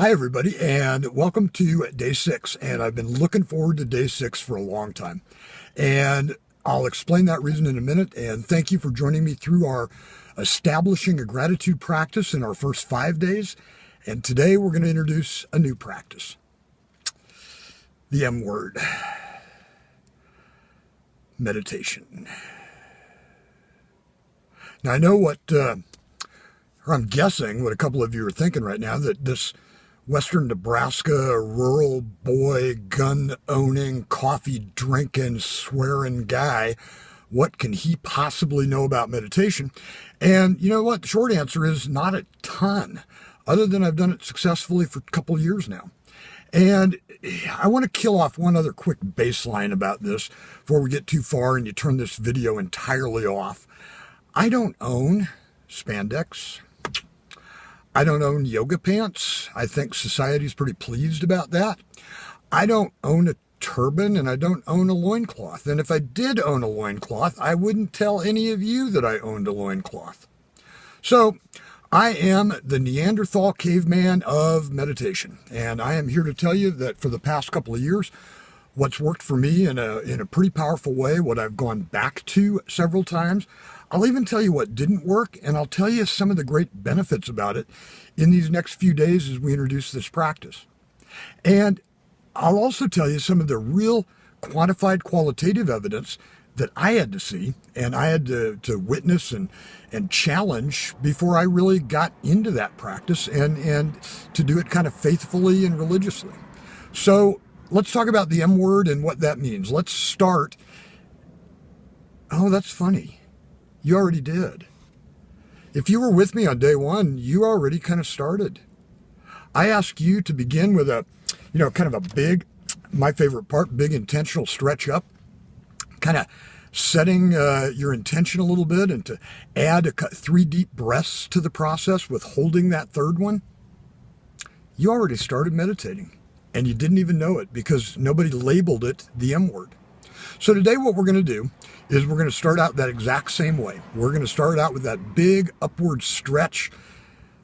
Hi, everybody, and welcome to day 6. And I've been looking forward to day 6 for a long time. And I'll explain that reason in a minute. And thank you for joining me through our establishing a gratitude practice in our first 5 days. And today we're going to introduce a new practice. The M word. Meditation. Now, I know what, or I'm guessing what a couple of you are thinking right now, that this Western Nebraska rural boy, gun-owning, coffee-drinking, swearing guy, what can he possibly know about meditation? And you know what? The short answer is not a ton, other than I've done it successfully for a couple of years now. And I want to kill off one other quick baseline about this before we get too far and you turn this video entirely off. I don't own spandex. I don't own yoga pants. I think society's pretty pleased about that. I don't own a turban and I don't own a loincloth. And if I did own a loincloth, I wouldn't tell any of you that I owned a loincloth. So I am the Neanderthal caveman of meditation. And I am here to tell you that for the past couple of years, what's worked for me in a pretty powerful way, what I've gone back to several times. I'll even tell you what didn't work, and I'll tell you some of the great benefits about it in these next few days as we introduce this practice. And I'll also tell you some of the real quantified qualitative evidence that I had to see and I had to witness and challenge before I really got into that practice and to do it kind of faithfully and religiously. So let's talk about the M word and what that means. Let's start. Oh, that's funny. You already did. If you were with me on day 1, you already kind of started. I asked you to begin with a, kind of a big, my favorite part, big intentional stretch up, kind of setting your intention a little bit and to add 3 deep breaths to the process with holding that third one. You already started meditating and you didn't even know it because nobody labeled it the M word. So today what we're going to do is we're going to start out that exact same way. We're going to start out with that big upward stretch,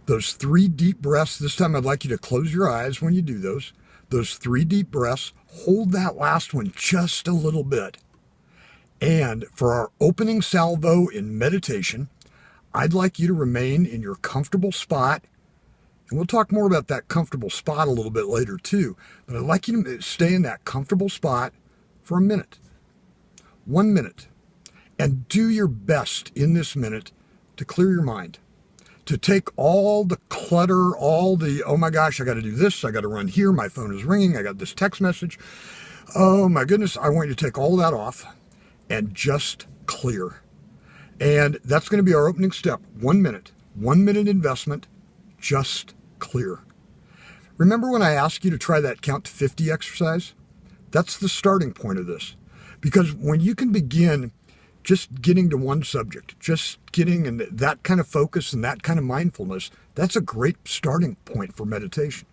those 3 deep breaths. This time I'd like you to close your eyes when you do those 3 deep breaths. Hold that last one just a little bit. And for our opening salvo in meditation, I'd like you to remain in your comfortable spot. And we'll talk more about that comfortable spot a little bit later too. But I'd like you to stay in that comfortable spot for a minute. 1 minute. And do your best in this minute to clear your mind, to take all the clutter, all the, oh my gosh, I got to do this, I got to run here, my phone is ringing, I got this text message. Oh my goodness, I want you to take all that off and just clear. And that's going to be our opening step. 1 minute, 1 minute investment, just clear. Remember when I asked you to try that count to 50 exercise? That's the starting point of this. Because when you can begin just getting to one subject, just getting in that kind of focus and that kind of mindfulness, that's a great starting point for meditation.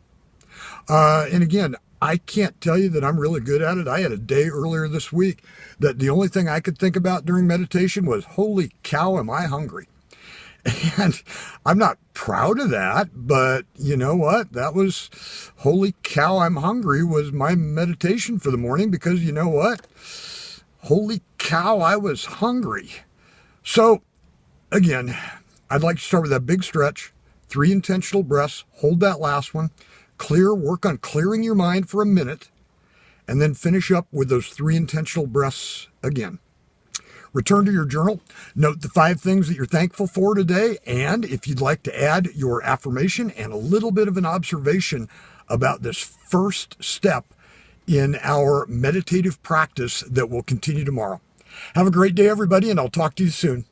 And again, I can't tell you that I'm really good at it. I had a day earlier this week that the only thing I could think about during meditation was, holy cow, am I hungry? And I'm not proud of that, but you know what? That was, holy cow, I'm hungry was my meditation for the morning because you know what? Holy cow, I was hungry. So again, I'd like to start with that big stretch, 3 intentional breaths, hold that last one, clear, work on clearing your mind for a minute, and then finish up with those 3 intentional breaths again. Return to your journal, note the 5 things that you're thankful for today, and if you'd like to add your affirmation and a little bit of an observation about this first step in our meditative practice that will continue tomorrow. Have a great day, everybody, and I'll talk to you soon.